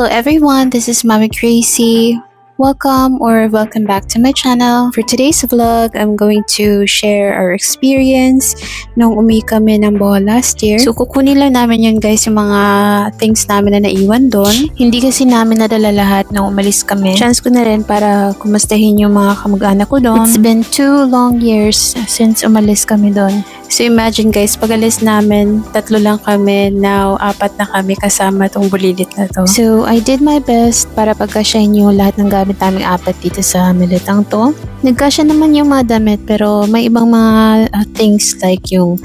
Hello everyone, this is Mommy Crazy. Welcome back to my channel. For today's vlog, I'm going to share our experience nung umuwi kami ng Bohol last year. So kukunin lang namin yun guys, yung mga things namin na naiwan doon. Hindi kasi namin nadala lahat nung umalis kami. Chance ko na rin para kumustahin yung mga kamag-anak ko doon. It's been 2 long years since umalis kami doon. So imagine guys, pag alis namin, 3 lang kami, now 4 na kami kasama tong bulilit na to. So I did my best para pagkasyahin yung lahat ng gamit naming 4 dito sa militang to. Nagkasya naman yung mga damit pero may ibang mga things like yung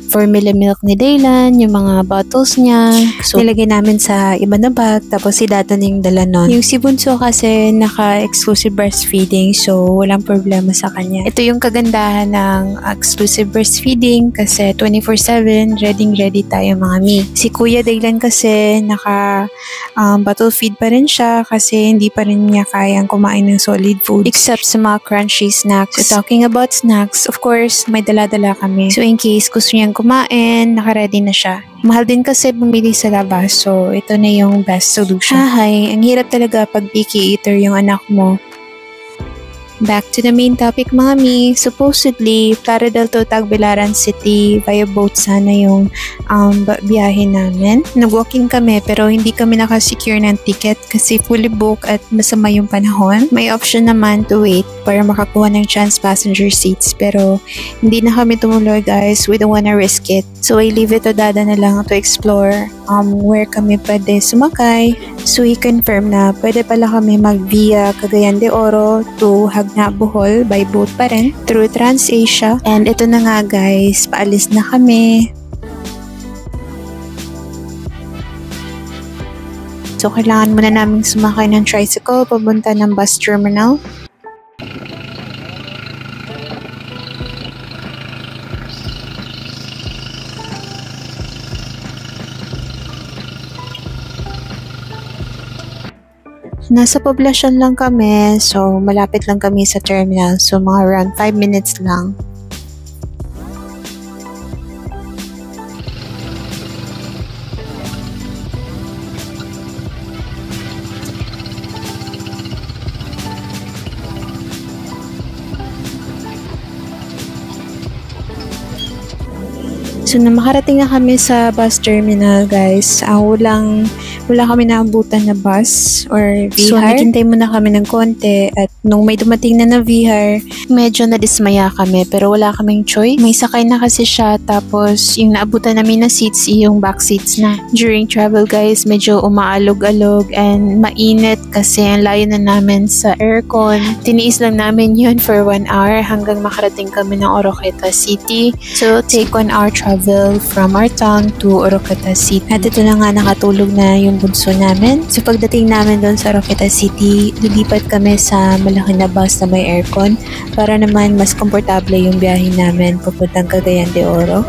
formula milk ni Daylan, yung mga bottles niya. So, nilagay namin sa iba na bag, tapos si Dada na yung dala nun. Yung si Bunso kasi naka-exclusive breastfeeding, so walang problema sa kanya. Ito yung kagandahan ng exclusive breastfeeding kasi 24/7, ready tayo mga mi. Si Kuya Daylan kasi naka-bottle feed pa rin siya kasi hindi pa rin niya kayang kumain ng solid food except sa mga crunchy snacks. So, talking about snacks, of course, may dala-dala kami. So, in case gusto niyang kumain, naka-ready na siya. Mahal din kasi bumili sa labas, so ito na yung best solution. Hi, ang hirap talaga pag picky eater yung anak mo. Back to the main topic, Mami. Supposedly, Plaridel to Tagbilaran City via boat sana yung biyahe namin. Nag-walking kami pero hindi kami nakasecure ng ticket kasi fully booked at masama yung panahon. May option naman to wait para makakuha ng chance passenger seats pero hindi na kami tumuloy guys. We don't wanna risk it. So I leave it to Dada na lang to explore where kami pwede sumakay. So he confirm na pwede pala kami mag-via Cagayan de Oro to Hagna, Bohol by boat pa rin through TransAsia. And ito na nga guys, paalis na kami. So kailangan muna namin sumakay ng tricycle papunta ng bus terminal. Nasa poblasyon lang kami, so malapit lang kami sa terminal. So mga around 5 minutes lang. So na makarating na kami sa bus terminal guys, wala kami naabutan na bus or VHAR. So naghintay muna kami ng konti at nung may dumating na VHAR, medyo nadismaya kami pero wala kaming choice. May sakay na kasi siya tapos yung naabutan namin na seats yung back seats na. During travel guys, medyo umaalog-alog and mainit kasi ang layo na namin sa aircon. Tiniis lang namin yun for 1 hour hanggang makarating kami ng Oroquieta City. So take 1 hour travel from our town to Oroquieta City. At ito na nga nakatulog na yung bunso namin. So pagdating namin doon sa Oroquieta City, lilipat kami sa malaki na bus na may aircon para naman mas komportable yung biyahe namin papuntang Cagayan de Oro.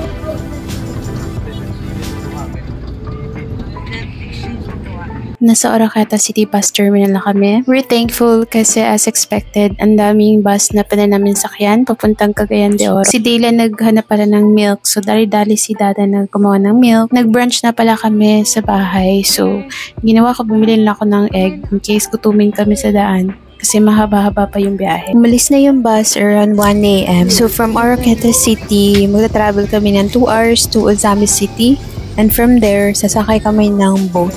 Nasa Oroquieta City bus terminal na kami. We're thankful kasi as expected, ang daming bus na pala namin sakyan papuntang Cagayan de Oro. Si Daylan naghanap pala ng milk, so dali-dali si Dada na gumawa ng milk. Nag-brunch na pala kami sa bahay, so ginawa ko, bumili na ako ng egg in case gutumin kami sa daan. Kasi mahaba-haba pa yung biyahe. Umalis na yung bus around 1 a.m. So from Oroquieta City, magta-travel kami ng 2 hours to Ozamis City. And from there, sasakay kami ng boat.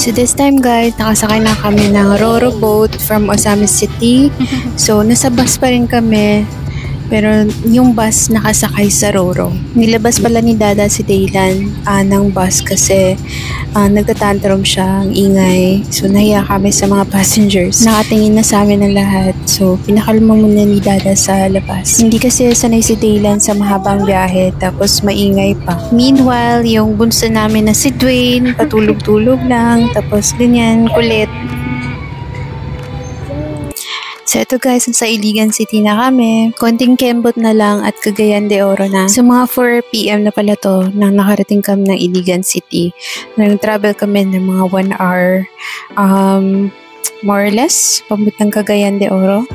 So this time guys, nakasakay na kami ng Roro boat from Ozamis City. So nasa bus pa rin kami. Pero yung bus nakasakay sa Roro. Nilabas pala ni Dada si Daylan ng bus kasi nagtatantrum siya, ang ingay. So nahiya kami sa mga passengers. Nakatingin na sa amin ang lahat. So pinakalma muna ni Dada sa labas. Hindi kasi sanay si Daylan sa mahabang biyahe tapos maingay pa. Meanwhile, yung bunso namin na si Dwayne, patulog-tulog lang. Tapos ganyan, kulit. So ito guys, sa Iligan City na kami. Konting kembot na lang at Cagayan de Oro na. So mga 4 PM na pala to nang nakarating kami ng Iligan City. Nag-travel kami ng mga 1 hour. more or less, papuntang Cagayan de Oro.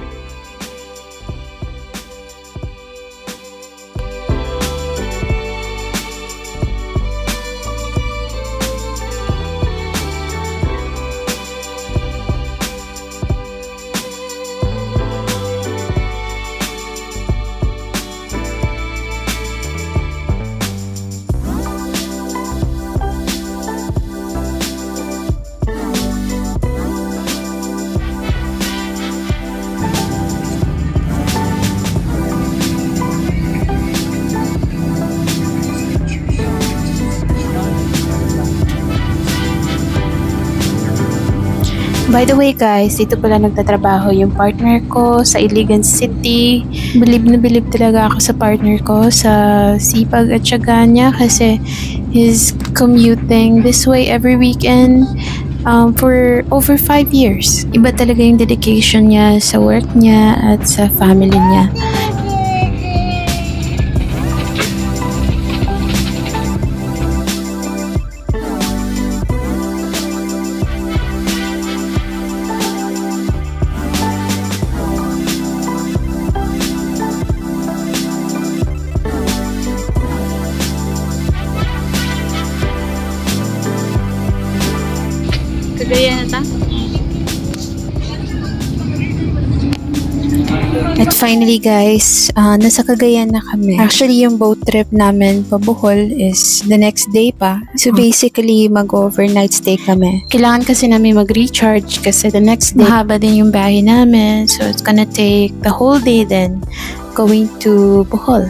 By the way guys, dito pala nagtatrabaho yung partner ko sa Iligan City. Bilib na bilib talaga ako sa partner ko, sa sipag at tiyaga niya kasi he's commuting this way every weekend for over 5 years. Iba talaga yung dedication niya sa work niya at sa family niya. Kagaya na ta? At finally guys, nasa Cagayan na kami. Actually, yung boat trip namin pa Bohol is the next day pa. So basically, mag-overnight stay kami. Kailangan kasi namin mag-recharge kasi the next day, mahaba din yung biyahe namin. So it's gonna take the whole day then going to Bohol.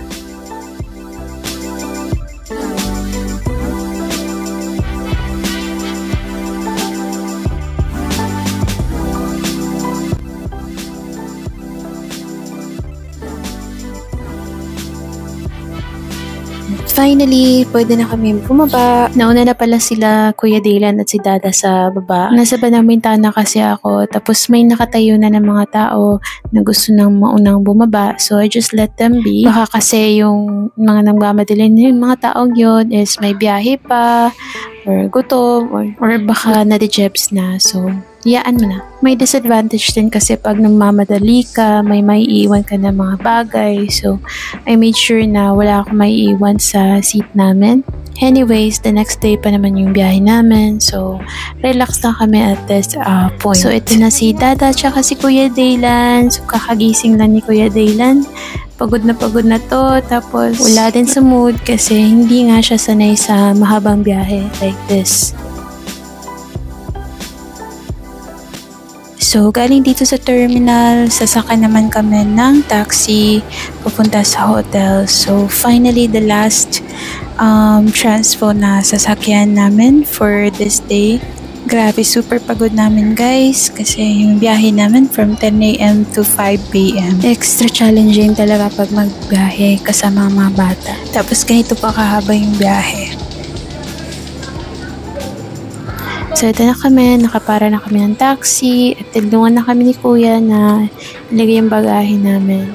Finally, pwede na kami bumaba. Nauna na pala sila Kuya Dylan at si Dada sa baba. Nasa Banamintana kasi ako. Tapos may nakatayo na ng mga tao na gusto nang maunang bumaba. So I just let them be. Baka kasi yung mga nagmamadali na yung mga taong yun is may biyahe pa or gutom or baka na-dejebs na. So iyaan mo na. May disadvantage din kasi pag nagmamadali ka, may maiiwan ka na mga bagay. So, I made sure na wala akong maiiwan sa seat namin. Anyways, the next day pa naman yung biyahe namin. So, relax na kami at this point. So, ito na si Dada tsaka si Kuya Dylan. So, kakagising lang ni Kuya Dylan. Pagod na to. Tapos, wala din sa mood kasi hindi nga siya sanay sa mahabang biyahe like this. So, galing dito sa terminal, sasakay naman kami ng taxi pupunta sa hotel. So, finally, the last transpo na sasakyan namin for this day. Grabe, super pagod namin guys kasi yung biyahe namin from 10 a.m. to 5 p.m. Extra challenging talaga pag magbiyahe kasama mga bata. Tapos ganito pa kahaba yung biyahe. So, ito na kami. Nakapara na kami ng taxi. At tinulungan na kami ni Kuya na ilagay yung bagahe namin.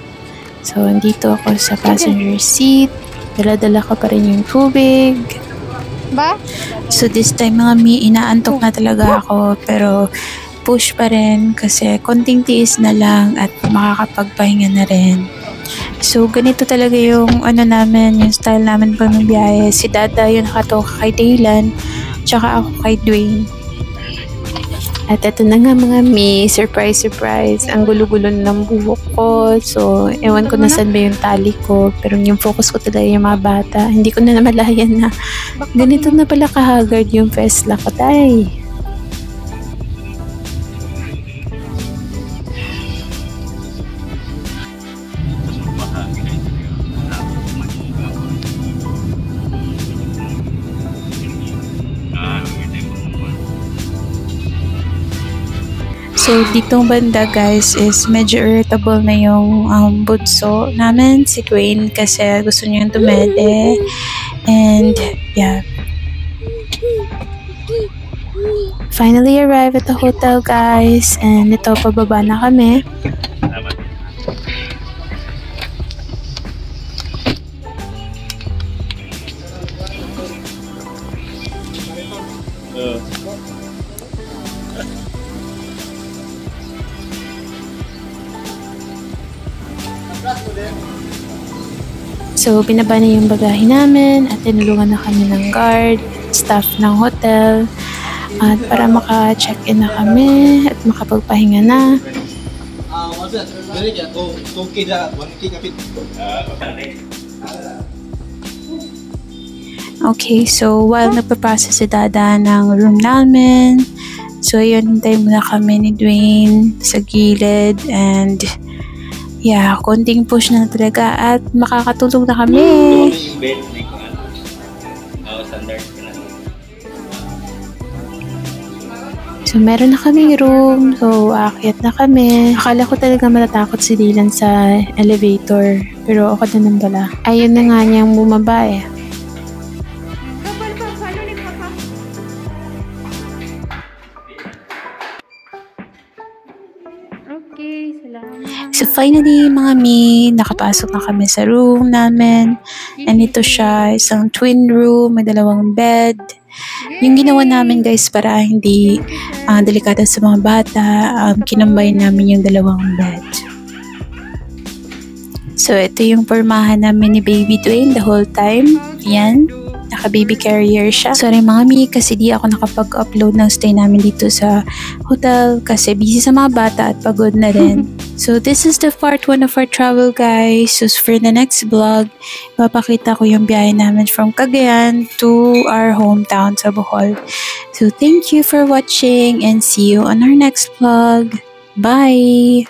So, andito ako sa passenger seat. Dala-dala ko pa rin yung tubig. Ba? So, this time mga inaantok na talaga ako. Pero, push pa rin kasi konting tiis na lang at makakapagpahinga na rin. So, ganito talaga yung namin, yung style namin pag magbiyahe. Si Dada yung nakatoka kay Dylan. Tsaka ako kay Dwayne. At ito na nga mga surprise. Ang gulo-gulo ng buhok ko. So, ewan ko na saan ba yung tali ko. Pero yung focus ko talaga yung mga bata. Hindi ko na namalayan na ganito na pala kahagard yung Fesla ko, tay. So, ditong banda guys is medyo irritable na yung bunso namin, si Dwayne, kasi gusto niyang dumede. And, yeah. Finally arrived at the hotel guys. And ito, pababa na kami. So, binaba na yung bagahe namin at tinulungan na kami ng guard, staff ng hotel. At para maka-check-in na kami at makapagpahinga na. Okay, so while nagpa-process si Dada ng room namin, so yun, hintay muna kami ni Dwayne sa gilid and yeah, konting push na talaga at makakatulog na kami. So meron na kaming room, so aakyat na kami. Akala ko talaga matatakot si Dylan sa elevator, pero okay na pala. Ayun na nga niyang bumaba eh. So finally, mga mi, nakapasok na kami sa room namin. And ito siya, isang twin room, may 2 bed. Yung ginawa namin guys para hindi delikado sa mga bata, kinambay namin yung 2 bed. So ito yung pormahan namin ni Baby Dwayne the whole time. Yan. Naka-baby carrier siya. Sorry mga mi, kasi di ako nakapag-upload ng stay namin dito sa hotel kasi busy sa mga bata at pagod na rin. So this is the part 1 of our travel guys. So for the next vlog, papakita ko yung biyahe namin from Cagayan to our hometown sa Bohol. So thank you for watching and see you on our next vlog. Bye!